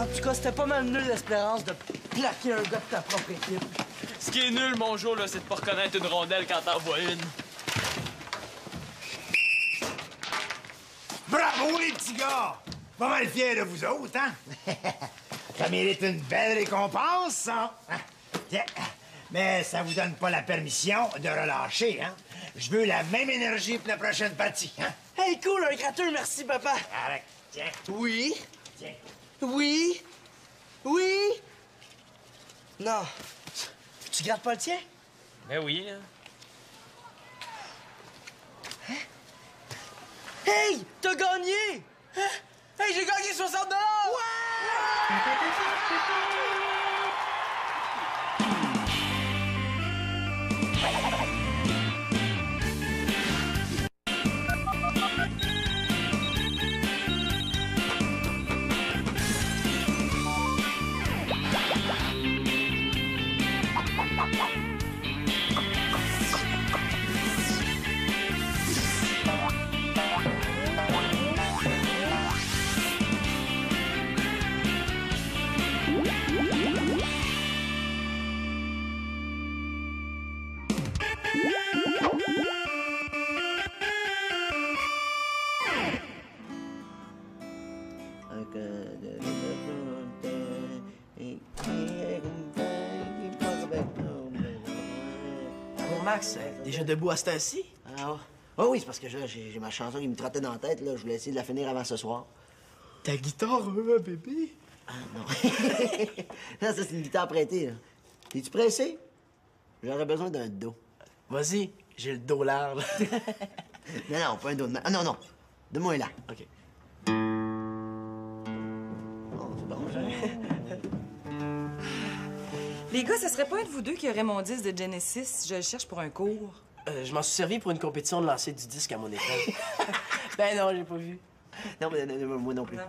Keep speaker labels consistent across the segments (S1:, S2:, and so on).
S1: En tout cas, c'était pas mal nul l'espérance de plaquer un gars de ta propre équipe.
S2: Ce qui est nul, mon jour, là, c'est de pas reconnaître une rondelle quand t'en vois une.
S3: Bravo, les petits gars! Pas mal fiers de vous autres, hein? Ça mérite une belle récompense, ça. Tiens. Mais ça vous donne pas la permission de relâcher, hein? Je veux la même énergie pour la prochaine partie, hein?
S1: Hey, cool, un gratteux, merci, papa.
S3: Arrête, tiens.
S1: Oui.
S3: Tiens.
S1: Oui. Oui. Non. Tu grattes pas le tien?
S2: Ben oui, là.
S1: Hey, t'as gagné! Hein? Hey, j'ai gagné 60 $!
S4: Bon, Max, déjà debout à cette heure-ci?
S5: Ah, oh oui, c'est parce que j'ai ma chanson qui me trottait dans la tête. Là. Je voulais essayer de la finir avant ce soir.
S4: Ta guitare, bébé?
S5: Ah, non. Non, ça, c'est une guitare prêtée. Là. Es-tu pressé? J'aurais besoin d'un dos.
S4: Vas-y, j'ai le dos large.
S5: Non, pas un dos de main. Ah, non. Donne-moi là.
S4: OK.
S5: Bon, c'est bon, ça.
S6: Les gars, ce serait pas un de vous deux qui aurait mon disque de Genesis? Je le cherche pour un cours.
S4: Je m'en suis servi pour une compétition de lancer du disque à mon école. Ben non, j'ai pas vu.
S5: Non, mais moi non plus.
S6: Non.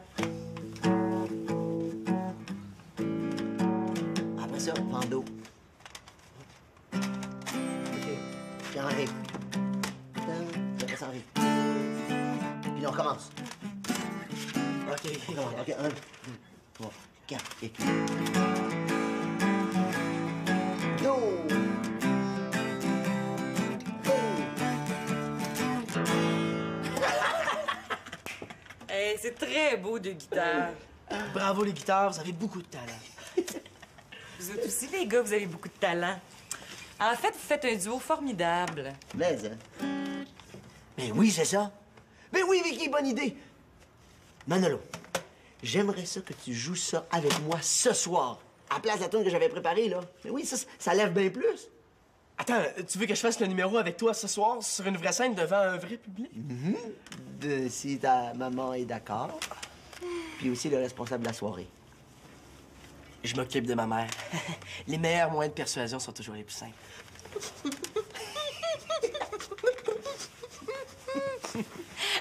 S5: Après ça, Fando. OK. Puis en ré. Après ça, en ré. Puis on recommence.
S4: OK.
S5: On recommence. OK, 1, 2, 3, 4, et... Do!
S6: Hey, c'est très beau de guitare.
S4: Bravo, les guitares, vous avez beaucoup de talent.
S6: Vous êtes aussi, les gars, vous avez beaucoup de talent. En fait, vous faites un duo formidable.
S5: Mais, hein? Mais oui, c'est ça. Mais oui, Vicky, bonne idée. Manolo, j'aimerais ça que tu joues ça avec moi ce soir. À la place de la tune que j'avais préparée, là. Mais oui, ça lève bien plus.
S4: Attends, tu veux que je fasse le numéro avec toi ce soir sur une vraie scène devant un vrai public?
S5: Si ta maman est d'accord. Puis aussi le responsable de la soirée.
S4: Je m'occupe de ma mère. Les meilleurs moyens de persuasion sont toujours les plus simples.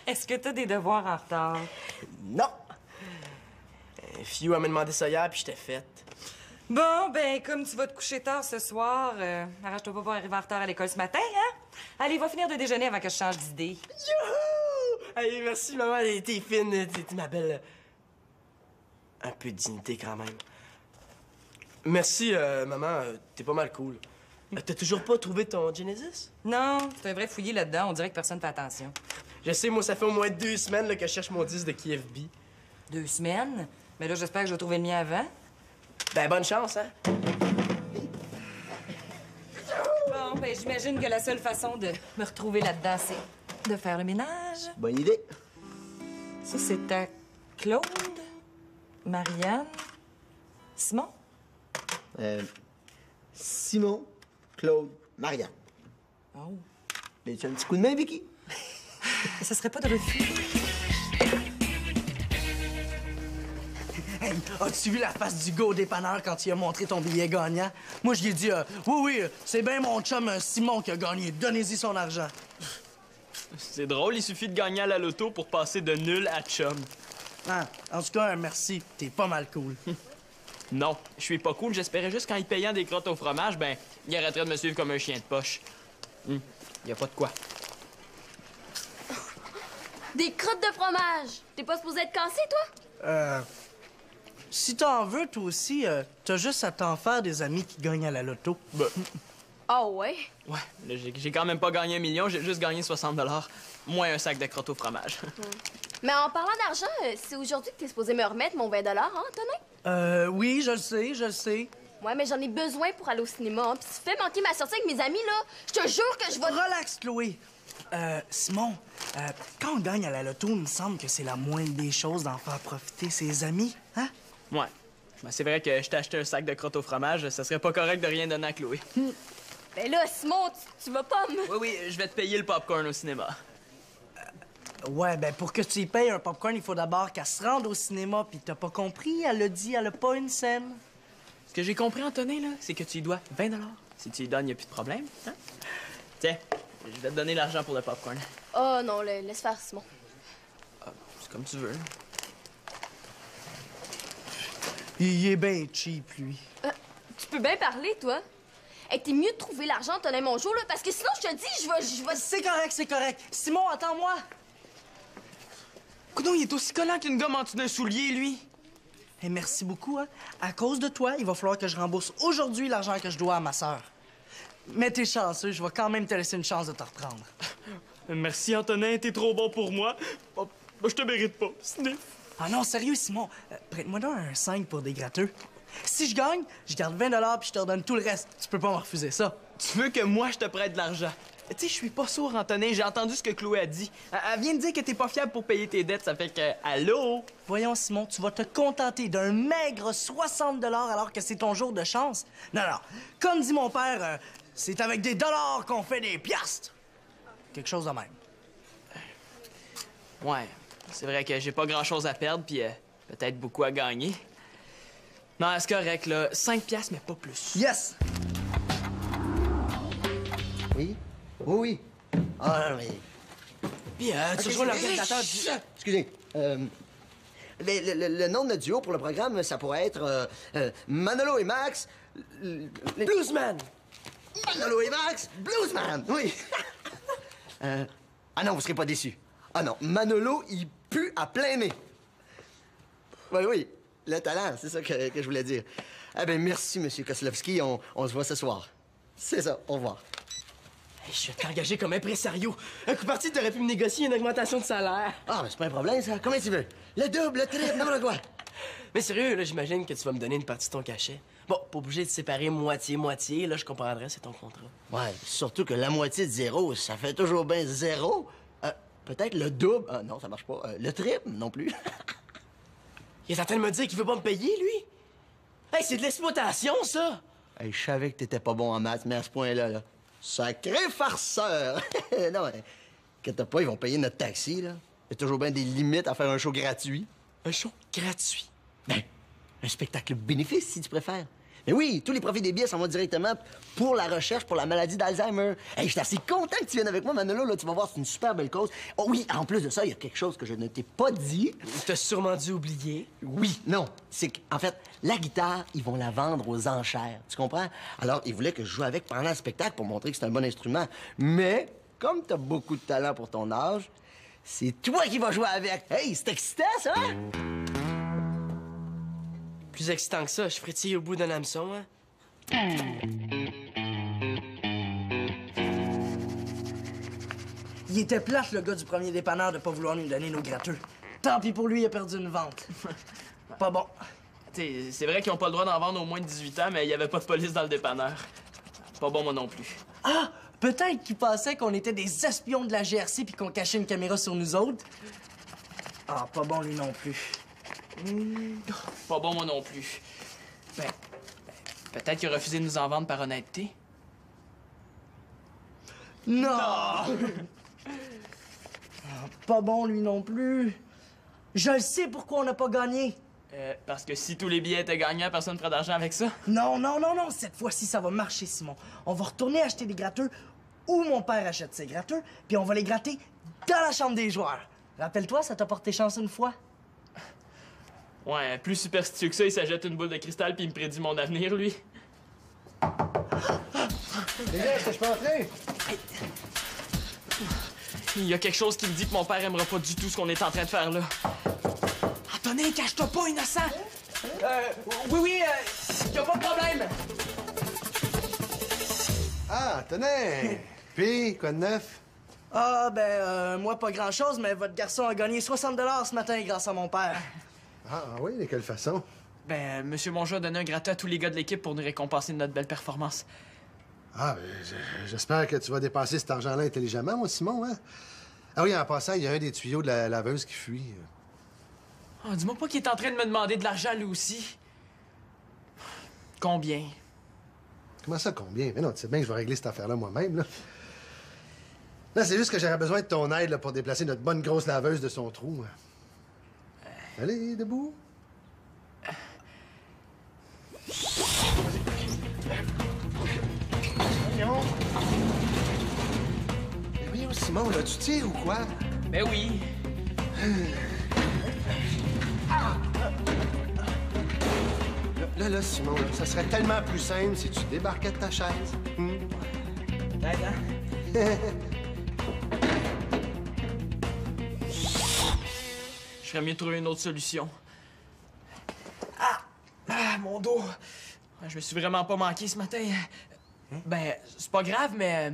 S6: Est-ce que t'as des devoirs en retard?
S4: Non! Fiou m'a demandé ça hier, puis j'étais faite.
S6: Bon, ben, comme tu vas te coucher tard ce soir, arrache-toi pas pour arriver en retard à l'école ce matin, hein? Allez, va finir de déjeuner avant que je change d'idée.
S4: Youhou! Allez, merci, maman. T'es fine, t'es ma belle... Un peu de dignité, quand même. Merci, maman. T'es pas mal cool. T'as toujours pas trouvé ton Genesis?
S6: Non, c'est un vrai fouillis là-dedans. On dirait que personne fait attention.
S4: Je sais, moi, ça fait au moins 2 semaines là, que je cherche mon disque de KFB.
S6: 2 semaines? Mais là, j'espère que je vais trouver le mien avant.
S4: Ben, bonne chance, hein?
S6: Bon, ben, j'imagine que la seule façon de me retrouver là-dedans, c'est de faire le ménage.
S5: Bonne idée.
S6: Ça, c'est à Claude, Marianne, Simon.
S5: Simon, Claude, Marianne.
S6: Oh.
S5: Veux-tu un petit coup de main, Vicky?
S6: Ça serait pas de refus.
S1: Hey, as-tu vu la face du gars au dépanneur quand il a montré ton billet gagnant? Moi, je lui ai dit, oui, c'est bien mon chum Simon qui a gagné. Donnez-y son argent.
S2: C'est drôle, il suffit de gagner à la loto pour passer de nul à chum.
S1: Ah, en tout cas, merci. T'es pas mal cool.
S2: Non, je suis pas cool. J'espérais juste qu'en y payant des crottes au fromage, ben, il arrêterait de me suivre comme un chien de poche. Y a pas de quoi.
S7: Des crottes de fromage! T'es pas supposé être cassé, toi?
S1: si t'en veux, toi aussi, t'as juste à t'en faire des amis qui gagnent à la loto.
S2: Ben,
S7: Ah ouais?
S2: ouais, là, j'ai quand même pas gagné 1 million, j'ai juste gagné 60 $, moins un sac de crottes au fromage.
S7: Mais en parlant d'argent, c'est aujourd'hui que t'es supposé me remettre mon 20 hein, Antonin?
S1: Oui, je le sais, je le sais.
S7: Ouais, mais j'en ai besoin pour aller au cinéma. Hein. Puis si tu fais manquer ma sortie avec mes amis, là, je te jure que je vais...
S1: Relax, Chloé. Simon, quand on gagne à la loto, il me semble que c'est la moindre des choses d'en faire profiter ses amis, hein?
S2: Ouais. Ben, c'est vrai que je t'ai acheté un sac de crottes au fromage, ça serait pas correct de rien donner à Chloé.
S7: Ben là, Simon, tu vas pas me...
S2: Oui, oui, je vais te payer le popcorn au cinéma.
S1: Ouais, ben pour que tu y payes un popcorn, il faut d'abord qu'elle se rende au cinéma, puis t'as pas compris, elle a dit, elle a pas une scène.
S2: Ce que j'ai compris, Antonin, là, c'est que tu lui dois 20 $. Si tu lui donnes, y a plus de problème, hein? Tiens, je vais te donner l'argent pour le popcorn.
S7: Oh non, laisse faire, Simon.
S2: C'est comme tu veux.
S1: Il est bien cheap, lui.
S7: Tu peux bien parler, toi. Hey, t'es mieux de trouver l'argent, Antonin Mongeau, là, parce que sinon, je te dis, je vais...
S1: C'est correct, c'est correct. Simon, attends-moi.
S2: Coudon, il est aussi collant qu'une gomme en dessous d'un soulier, lui.
S1: Et merci beaucoup, hein. À cause de toi, il va falloir que je rembourse aujourd'hui l'argent que je dois à ma sœur. Mais t'es chanceux, je vais quand même te laisser une chance de te reprendre.
S2: Merci, Antonin, t'es trop bon pour moi. Oh, je te mérite pas. Sniff.
S1: Ah non, sérieux, Simon. Prête-moi donc un 5 pour des gratteux. Si je gagne, je garde 20 $ puis je te redonne tout le reste. Tu peux pas me refuser ça.
S2: Tu veux que moi, je te prête de l'argent? Tu sais, je suis pas sourd, Antonin. J'ai entendu ce que Chloé a dit. Elle vient de dire que t'es pas fiable pour payer tes dettes. Ça fait que... Allô?
S1: Voyons, Simon, tu vas te contenter d'un maigre 60 $ alors que c'est ton jour de chance? Non, non. Comme dit mon père, c'est avec des dollars qu'on fait des piastres. Quelque chose de même.
S2: Ouais, c'est vrai que j'ai pas grand-chose à perdre, puis peut-être beaucoup à gagner. Non, c'est correct, là. 5 piastres, mais pas plus.
S1: Yes!
S5: Oui? Oui, oui. Ah, non, mais...
S4: Puis, tu joues l'organisateur du...
S5: Excusez. Le nom de notre duo pour le programme, ça pourrait être Manolo et Max...
S4: Bluesman!
S5: Manolo et Max, Bluesman! Oui. Ah non, vous serez pas déçus. Ah non, Manolo, il pue à plein nez. Oui, oui, le talent, c'est ça que je voulais dire. Eh bien, merci, Monsieur Koslowski. On se voit ce soir. C'est ça, au revoir.
S4: Hey, je vais t'engager comme impresario. Un coup parti, t'aurais pu me négocier une augmentation de salaire.
S5: Ah, mais c'est pas un problème, ça. Combien tu veux? Le double, le triple, n'importe quoi.
S4: Mais sérieux, là, j'imagine que tu vas me donner une partie de ton cachet. Bon, pas obligé de séparer moitié-moitié, là, je comprendrais, c'est ton contrat.
S5: Ouais, surtout que la moitié de zéro, ça fait toujours bien zéro. Peut-être le double. Ah non, ça marche pas. Le triple, non plus.
S4: Il est en train de me dire qu'il veut pas me payer, lui? Hey, c'est de l'exploitation, ça!
S5: Hey, je savais que t'étais pas bon en maths, mais à ce point-là, là, sacré farceur! Non, mais inquiète pas, ils vont payer notre taxi, là. Il y a toujours bien des limites à faire un show gratuit.
S4: Un show gratuit.
S5: Ben, un spectacle bénéfice, si tu préfères. Mais oui, tous les profits des billets s'en vont directement pour la recherche pour la maladie d'Alzheimer. Hey, je suis assez content que tu viennes avec moi, Manolo. Là, tu vas voir, c'est une super belle cause. Oh oui, en plus de ça, il y a quelque chose que je ne t'ai pas dit.
S4: T'as sûrement dû oublier.
S5: Oui, non. C'est qu'en fait, la guitare, ils vont la vendre aux enchères. Tu comprends? Alors, ils voulaient que je joue avec pendant le spectacle pour montrer que c'est un bon instrument. Mais, comme t'as beaucoup de talent pour ton âge, c'est toi qui vas jouer avec. Hey, c'est excitant, ça?
S4: Plus excitant que ça, je frétille au bout d'un hameçon, hein?
S1: Il était plate, le gars du premier dépanneur, de pas vouloir nous donner nos gratteux. Tant pis pour lui, il a perdu une vente. Pas bon.
S2: T'sais, c'est vrai qu'ils ont pas le droit d'en vendre au moins de 18 ans, mais il y avait pas de police dans le dépanneur. Pas bon, moi non plus.
S1: Ah! Peut-être qu'il pensait qu'on était des espions de la GRC puis qu'on cachait une caméra sur nous autres. Ah, pas bon, lui non plus.
S2: Pas bon, moi non plus. Peut-être qu'il a refusé de nous en vendre par honnêteté.
S1: Non! Ah, pas bon, lui non plus. Je le sais pourquoi on n'a pas gagné.
S2: Parce que si tous les billets étaient gagnants, personne ne ferait d'argent avec ça.
S1: Non, non, non, non. Cette fois-ci, ça va marcher, Simon. On va retourner acheter des gratteux où mon père achète ses gratteux, puis on va les gratter dans la chambre des joueurs. Rappelle-toi, ça t'a porté chance une fois.
S2: Ouais, plus superstitieux que ça, il s'achète une boule de cristal puis il me prédit mon avenir, lui.
S5: Les gars, est-ce que je peux entrer?
S2: Il y a quelque chose qui me dit que mon père aimera pas du tout ce qu'on est en train de faire là.
S1: Antonin, cache-toi pas, innocent!
S2: Oui, y a pas de problème.
S8: Ah, tenez! Puis, quoi de neuf?
S1: Ah, moi, pas grand-chose, mais votre garçon a gagné 60 ce matin grâce à mon père.
S8: Ah oui, de quelle façon?
S2: Monsieur Mongeau a donné un gratin à tous les gars de l'équipe pour nous récompenser de notre belle performance.
S8: Ah, j'espère que tu vas dépenser cet argent-là intelligemment, moi, Simon, hein? Ah oui, en passant, il y a un des tuyaux de la laveuse qui fuit.
S2: Oh, dis-moi pas qu'il est en train de me demander de l'argent, lui aussi. Combien?
S8: Comment ça, combien? Mais non, tu sais bien que je vais régler cette affaire-là moi-même, là. Non, c'est juste que j'aurais besoin de ton aide là, pour déplacer notre bonne grosse laveuse de son trou. Allez, debout. Voyons. Mais voyons, Simon, là, tu tires ou quoi?
S2: Ben oui.
S8: Là, Simon, là, ça serait tellement plus simple si tu débarquais de ta chaise.
S2: Je ferais mieux de trouver une autre solution. Ah, mon dos. Je me suis vraiment pas manqué ce matin. C'est pas grave, mais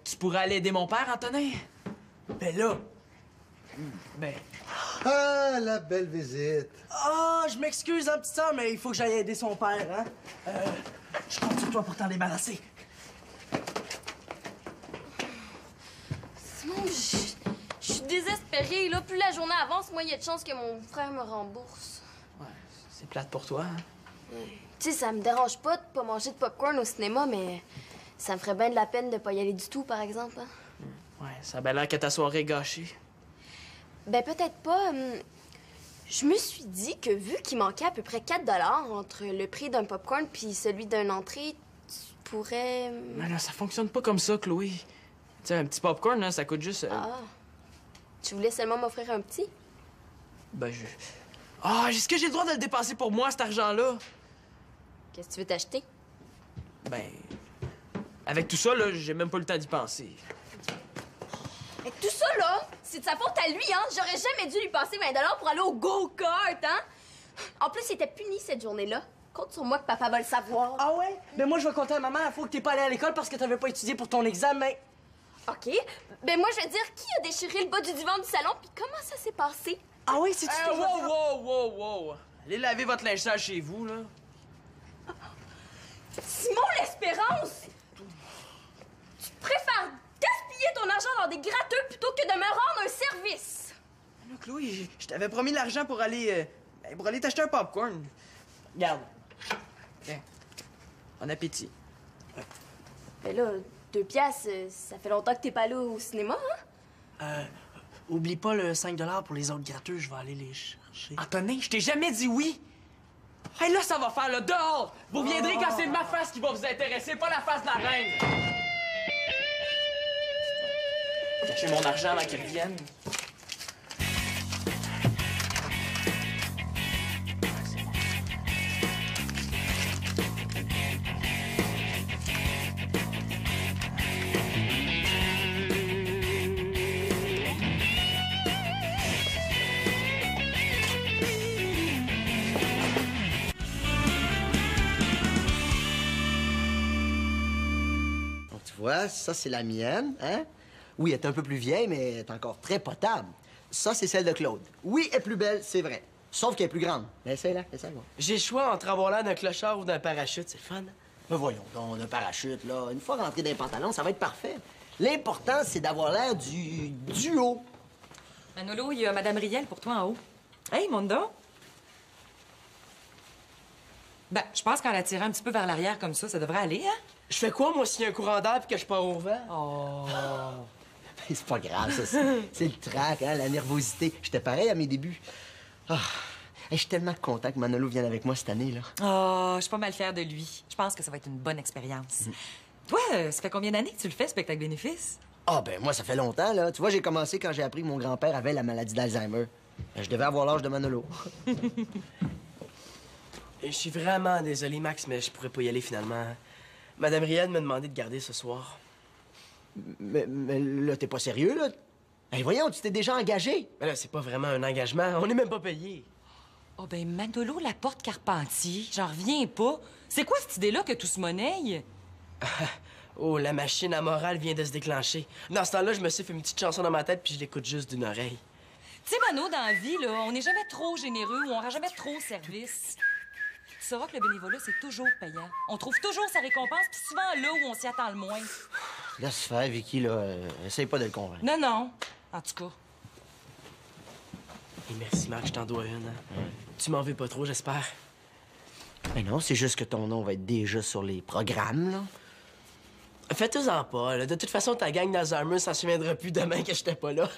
S2: tu pourrais aller aider mon père, Antonin?
S8: Ah, la belle visite.
S1: Ah, je m'excuse, hein, petite sœur, mais il faut que j'aille aider son père, hein. Je compte sur toi pour t'en débarrasser.
S7: Simon, je suis désespérée, là. Plus la journée avance, moins il y a de chances que mon frère me rembourse.
S2: Ouais, c'est plate pour toi, hein?
S7: Tu sais, ça me dérange pas de pas manger de popcorn au cinéma, mais ça me ferait bien de la peine de pas y aller du tout, par exemple, hein.
S2: Ouais, ça a bien l'air que ta soirée est gâchée.
S7: Ben, peut-être pas. Je me suis dit que vu qu'il manquait à peu près 4 entre le prix d'un popcorn puis celui d'une entrée, tu pourrais...
S2: Mais là, ça fonctionne pas comme ça, Chloé. Tu sais, un petit popcorn, là, ça coûte juste...
S7: Ah. Tu voulais seulement m'offrir un petit?
S2: Est-ce que j'ai le droit de le dépenser pour moi, cet argent-là?
S7: Qu'est-ce que tu veux t'acheter?
S2: Avec tout ça, là, j'ai même pas le temps d'y penser.
S7: Et tout ça, là, c'est de sa faute à lui, hein? J'aurais jamais dû lui passer 20 pour aller au go-kart, hein? En plus, il était puni cette journée-là. Compte sur moi que papa va le savoir.
S1: Ah ouais? Ben moi, je vais compter à maman, il faut que t'aies pas allé à l'école parce que t'avais pas étudié pour ton examen.
S7: OK. Ben moi, je vais dire qui a déchiré le bas du divan du salon puis comment ça s'est passé.
S1: Ah oui, c'est-tu ce que je vais faire?
S2: Wow! Allez laver votre linge sale chez vous, là.
S7: Simon l'Espérance! Tu préfères gaspiller ton argent dans des gratteux plutôt que de me rendre un service.
S2: Là, Chloé, je t'avais promis de l'argent pour aller t'acheter un popcorn. Regarde. Tiens. Bon appétit.
S7: Ben là, 2 piastres, ça fait longtemps que t'es pas allé au cinéma, hein?
S1: Oublie pas le 5 pour les autres gratteux, je vais aller les chercher.
S2: Antonin, je t'ai jamais dit oui. Hey, là, ça va faire le dehors. Vous viendrez quand c'est ma face qui va vous intéresser, pas la face de la reine. Cacher mon argent avant qu'ils reviennent.
S5: Donc, tu vois, ça, c'est la mienne, hein? Oui, elle est un peu plus vieille, mais elle est encore très potable. Ça, c'est celle de Claude. Oui, elle est plus belle, c'est vrai. Sauf qu'elle est plus grande. Mais essaye-la, essaye-la.
S4: J'ai le choix entre avoir l'air d'un clochard ou d'un parachute, c'est le fun.
S5: Mais voyons donc, un parachute, là. Une fois rentré dans les pantalons, ça va être parfait. L'important, c'est d'avoir l'air du duo.
S6: Manolo, il y a Madame Riel pour toi en haut. Hey, monte donc. Ben, je pense qu'en la tirant un petit peu vers l'arrière comme ça devrait aller, hein?
S4: Je fais quoi, moi, s'il y a un courant d'air et que je pars au vent?
S6: Oh.
S5: C'est pas grave, ça. C'est le trac, hein, la nervosité. J'étais pareil à mes débuts. Ah, je suis tellement content que Manolo vienne avec moi cette année, là.
S6: Oh, je suis pas mal fière de lui. Je pense que ça va être une bonne expérience. Toi, ça fait combien d'années que tu le fais, spectacle bénéfice?
S5: Ah, ben moi, ça fait longtemps, là. Tu vois, j'ai commencé quand j'ai appris que mon grand-père avait la maladie d'Alzheimer. Ben, je devais avoir l'âge de Manolo.
S4: Je suis vraiment désolé, Max, mais je pourrais pas y aller finalement. Madame Riel m'a demandé de garder ce soir.
S5: Mais là, t'es pas sérieux, là? Hey, voyons, tu t'es déjà engagé.
S4: Mais là, c'est pas vraiment un engagement. On n'est même pas payé.
S6: Oh, ben, Manolo Laporte Carpentier, j'en reviens pas. C'est quoi cette idée-là que tout se monnaie?
S4: Oh, la machine à morale vient de se déclencher. Dans ce temps-là, je me suis fait une petite chanson dans ma tête puis je l'écoute juste d'une oreille.
S6: Tu sais, Mano, dans la vie, là, on n'est jamais trop généreux ou on rend jamais trop service. Tu sauras que le bénévolat, c'est toujours payant. On trouve toujours sa récompense, puis souvent là où on s'y attend le moins.
S5: Laisse faire, Vicky, là. Essaye pas de le convaincre.
S6: Non, non. En tout cas.
S4: Et merci, Marc, je t'en dois une. Hein? Tu m'en veux pas trop, j'espère.
S5: Mais non, c'est juste que ton nom va être déjà sur les programmes, là.
S4: Fais-toi-en pas, là. De toute façon, ta gang d'Alzheimer s'en souviendra plus demain que j'étais pas là.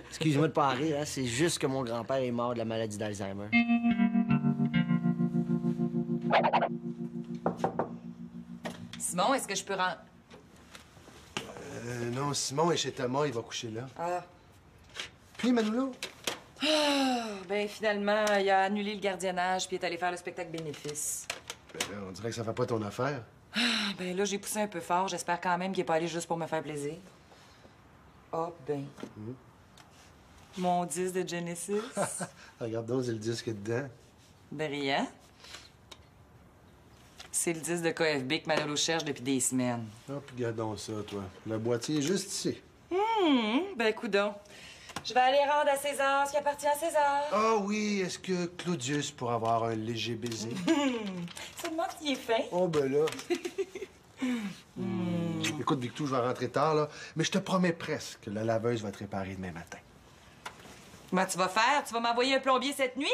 S5: Excuse-moi de pas rire, hein? C'est juste que mon grand-père est mort de la maladie d'Alzheimer.
S6: Simon, est-ce que je peux rentrer?
S8: Non, Simon est chez Thomas, il va coucher là.
S6: Ah.
S8: Puis, Manolo?
S6: Ah, ben finalement, il a annulé le gardiennage puis est allé faire le spectacle bénéfice.
S8: Ben là, on dirait que ça fait pas ton affaire.
S6: Ah, ben là, j'ai poussé un peu fort. J'espère quand même qu'il est pas allé juste pour me faire plaisir. Oh, ben. Mon disque de Genesis.
S8: Regarde donc, c'est le disque dedans.
S6: Brillant. C'est le disque de KFB que Manolo cherche depuis des semaines.
S8: Ah, puis gardons ça, toi. Le boîtier est juste ici.
S6: Ben, coudonc. Je vais aller rendre à César ce qui appartient à César.
S8: Ah oui, est-ce que Claudius pourra avoir un léger baiser?
S6: Seulement qu'il est fin.
S8: Oh, ben là. Écoute, Victou, je vais rentrer tard, là, mais je te promets presque que la laveuse va te réparer demain matin.
S6: Comment tu vas faire? Tu vas m'envoyer un plombier cette nuit?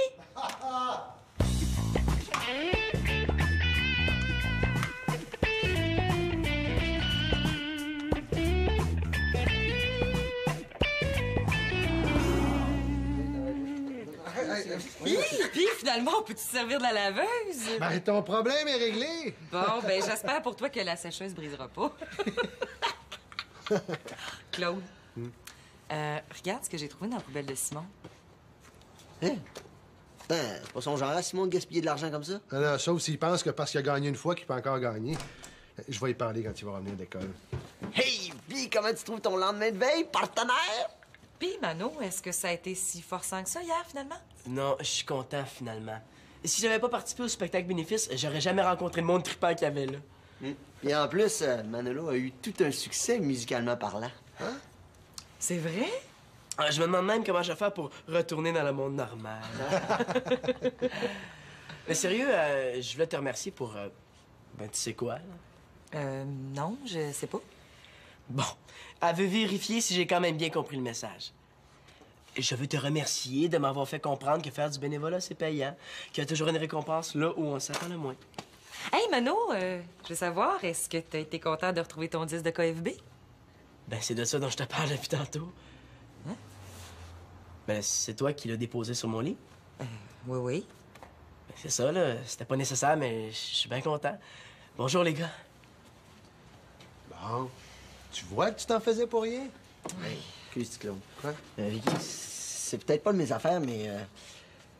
S6: Puis finalement, on peut-tu servir de la laveuse?
S8: Ben, ton problème est réglé.
S6: Bon, ben j'espère pour toi que la sécheuse brisera pas. Claude, regarde ce que j'ai trouvé dans la poubelle de Simon.
S5: Hein? Ben, c'est pas son genre, Simon, de gaspiller de l'argent comme ça.
S8: Non, non, sauf s'il pense que parce qu'il a gagné une fois, qu'il peut encore gagner. Je vais y parler quand il va revenir d'école.
S5: Hey, puis comment tu trouves ton lendemain de veille, partenaire?
S6: Puis, Mano, est-ce que ça a été si forçant que ça hier, finalement?
S4: Non, je suis content, finalement. Et si j'avais pas participé au spectacle bénéfice, j'aurais jamais rencontré le monde trippant qu'il y avait là.
S5: Et en plus, Manolo a eu tout un succès musicalement parlant. Hein?
S6: C'est vrai?
S4: Ah, je me demande même comment je vais faire pour retourner dans le monde normal. Mais sérieux, je voulais te remercier pour... ben, tu sais quoi, là?
S6: Non, je sais pas.
S4: Bon, elle veut vérifier si j'ai quand même bien compris le message. Je veux te remercier de m'avoir fait comprendre que faire du bénévolat, c'est payant, qu'il y a toujours une récompense là où on s'attend le moins.
S6: Hey, Mano, je veux savoir, est-ce que t'as été content de retrouver ton disque de KFB?
S4: Ben, c'est de ça dont je te parle depuis tantôt.
S6: Hein?
S4: Ben, c'est toi qui l'as déposé sur mon lit.
S6: Oui, oui.
S4: Ben, c'est ça, là. C'était pas nécessaire, mais je suis bien content. Bonjour, les gars.
S8: Bon. Tu vois que tu t'en faisais pour rien?
S5: Hey, excuse, Claude.
S8: Quoi?
S5: Vicky, c'est peut-être pas de mes affaires, mais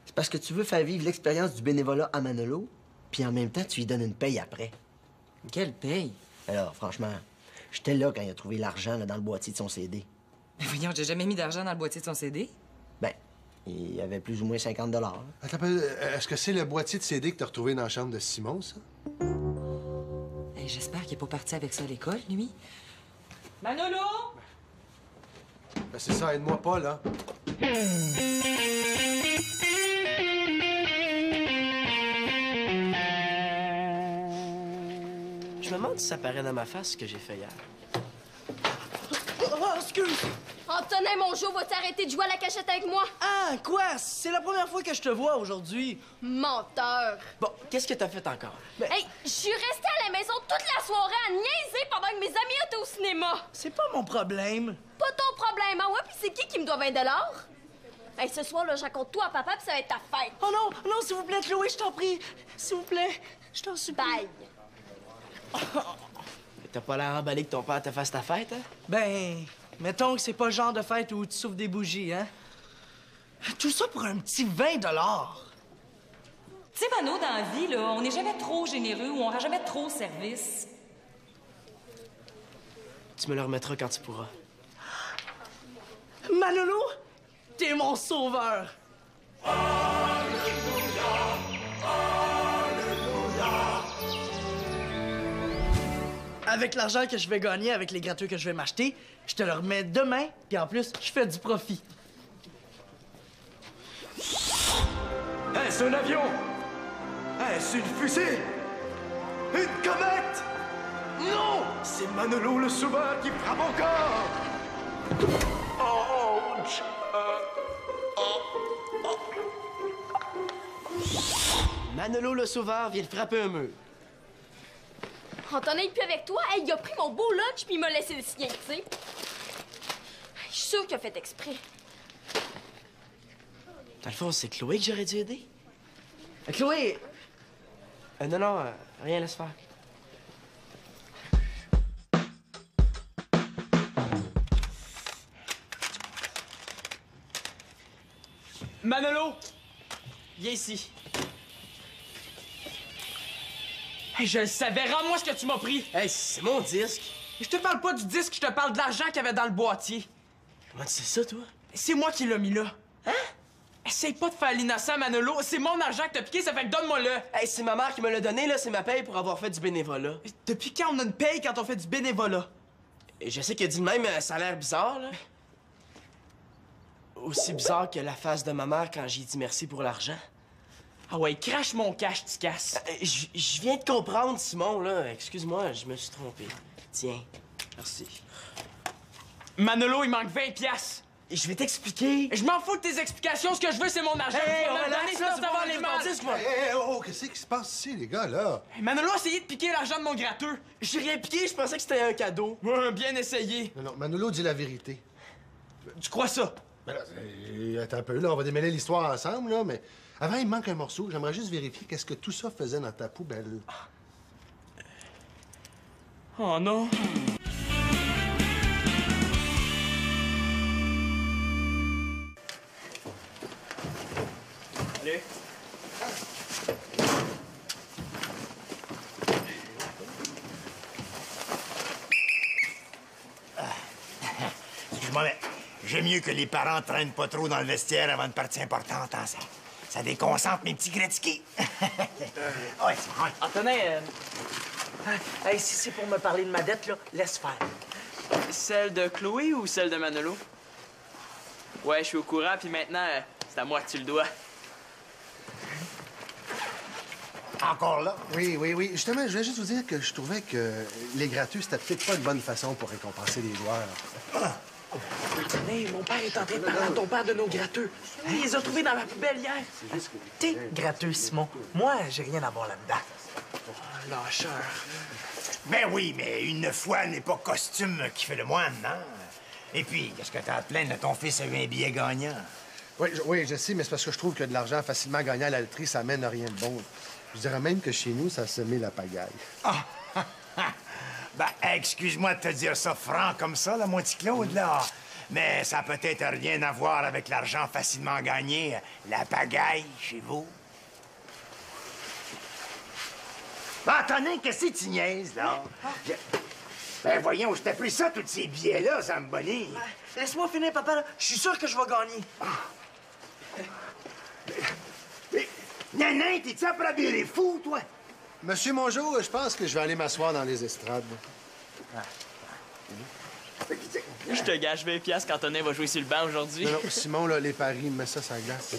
S5: c'est parce que tu veux faire vivre l'expérience du bénévolat à Manolo, puis en même temps, tu lui donnes une paye après.
S6: Quelle paye?
S5: Alors, franchement, j'étais là quand il a trouvé l'argent là, dans le boîtier de son CD.
S6: Mais voyons, j'ai jamais mis d'argent dans le boîtier de son CD.
S5: Ben, il y avait plus ou moins 50 $.
S8: Attends, est-ce que c'est le boîtier de CD que t'as retrouvé dans la chambre de Simon, ça?
S6: Hey, j'espère qu'il est pas parti avec ça à l'école, lui. Manolo!
S8: Ben, c'est ça, aide-moi pas, là.
S4: Je me demande si ça paraît dans ma face ce que j'ai fait hier.
S1: Oh, excuse!
S7: Antonin, mon jour, vas-tu arrêter de jouer à la cachette avec moi?
S1: Ah, quoi? C'est la première fois que je te vois aujourd'hui.
S7: Menteur!
S4: Bon, qu'est-ce que t'as fait encore?
S7: Hey, je suis restée à la maison toute la soirée à niaiser pendant que mes amis étaient au cinéma.
S1: C'est pas mon problème.
S7: Pas ton problème, hein? Ouais, puis c'est qui me doit 20 $? Hey, ce soir, là, je raconte tout à papa, puis ça va être ta fête.
S1: Oh non, non, s'il vous plaît, Chloé, je t'en prie. S'il vous plaît, je t'en supplie.
S7: Bye!
S4: T'as pas l'air emballé que ton père te fasse ta fête, hein?
S1: Ben, mettons que c'est pas le genre de fête où tu souffles des bougies, hein? Tout ça pour un petit 20 $.
S6: Tu sais, Mano, dans la vie, là, on n'est jamais trop généreux ou on rend jamais trop service.
S4: Tu me le remettras quand tu pourras.
S2: Manolo, t'es mon sauveur. Avec l'argent que je vais gagner, avec les gratuits que je vais m'acheter, je te le remets demain, puis en plus, je fais du profit.
S4: Est-ce un avion? Est-ce une fusée? Une comète? Non! C'est Manolo le sauveur qui frappe encore! Ouch! Manolo le sauveur vient de frapper un mur.
S7: On t'en aille plus avec toi. Hey, il a pris mon beau lunch puis il m'a laissé le sien, tu sais. Je suis sûre qu'il a fait exprès.
S4: Dans le fond, c'est Chloé que j'aurais dû aider. Chloé! Non, rien, laisse faire.
S2: Manolo, viens ici. Hey, je le savais, rends-moi ce que tu m'as pris.
S4: Hey, c'est mon disque.
S2: Je te parle pas du disque, je te parle de l'argent qu'il y avait dans le boîtier.
S4: Comment tu sais ça, toi?
S2: C'est moi qui l'ai mis là. Hein? Essaye pas de faire l'innocent, Manolo. C'est mon argent que t'as piqué, ça fait que donne-moi-le.
S4: Hey, c'est ma mère qui me l'a donné, là. C'est ma paye pour avoir fait du bénévolat.
S2: Depuis quand on a une paye quand on fait du bénévolat?
S4: Et je sais qu'il a dit de même, ça a l'air bizarre, là. Aussi bizarre que la face de ma mère quand j'ai dit merci pour l'argent.
S2: Ah ouais, crache mon cash, tu casses.
S4: Je viens de comprendre, Simon, là. Excuse-moi, je me suis trompé. Tiens, merci.
S2: Manolo, il manque 20 piastres.
S4: Et je vais t'expliquer.
S2: Je m'en fous de tes explications, ce que je veux, c'est mon argent.
S4: Hey,
S2: je vais me le
S4: relax,
S2: donner,
S4: là,
S2: sinon
S4: c'est
S2: ça
S4: pas
S2: va aller
S4: ton
S2: mal.
S4: disque, moi.
S8: Oh, qu'est-ce qui se passe ici, les gars, là?
S2: Hey, Manolo a essayé de piquer l'argent de mon gratteux.
S4: J'ai rien piqué, je pensais que c'était un cadeau.
S2: Ouais, bien essayé.
S8: Non, Manolo dit la vérité.
S2: Tu crois ça?
S8: Ben là, attends un peu, là, on va démêler l'histoire ensemble, là, mais avant, il me manque un morceau. J'aimerais juste vérifier qu'est-ce que tout ça faisait dans ta poubelle.
S2: Oh non. Allez.
S3: Excuse-moi, mais j'aime mieux que les parents traînent pas trop dans le vestiaire avant une partie importante, hein, ça déconcentre mes petits Gretzky. Ouais, c'est vrai.
S1: Antonin, hey, si c'est pour me parler de ma dette, là, laisse faire.
S2: Celle de Chloé ou celle de Manolo? Ouais, je suis au courant, puis maintenant, c'est à moi que tu le dois.
S3: Encore là?
S8: Oui. Justement, je voulais juste vous dire que je trouvais que les gratuits, c'était peut-être pas une bonne façon pour récompenser les joueurs.
S1: Hey, mon père est en train de parler à ton père de nos gratteux. Il les a trouvés dans ma poubelle hier. T'es gratteux, Simon. Moi, j'ai rien à voir là-dedans. Oh, lâcheur.
S3: Ben oui, mais une fois n'est pas costume qui fait le moine, non? Et puis, qu'est-ce que t'as à te plaindre de ton fils a eu un billet gagnant?
S8: Oui, je sais, mais c'est parce que je trouve que de l'argent facilement gagné à la loterie, ça mène à rien de bon. Je dirais même que chez nous, ça se met la pagaille.
S3: Ah! Ben, excuse-moi de te dire ça franc comme ça, là, mon petit Claude, là. Mais ça a peut-être rien à voir avec l'argent facilement gagné, la pagaille chez vous. Ben, Antonin, qu'est-ce que tu niaises, là? Ben, voyons, je t'ai pris ça, tous ces billets-là, Zamboni.
S1: Laisse-moi finir, papa. Là. Je suis sûr que je vais gagner.
S3: Mais, Nanin, t'es-tu à braver fou, toi?
S8: Monsieur Mongeau, je pense que je vais aller m'asseoir dans les estrades.
S2: Je te gage 20 piastres quand Antonin va jouer sur le banc aujourd'hui.
S8: Non, Simon, là, les paris, mets ça sur la glace.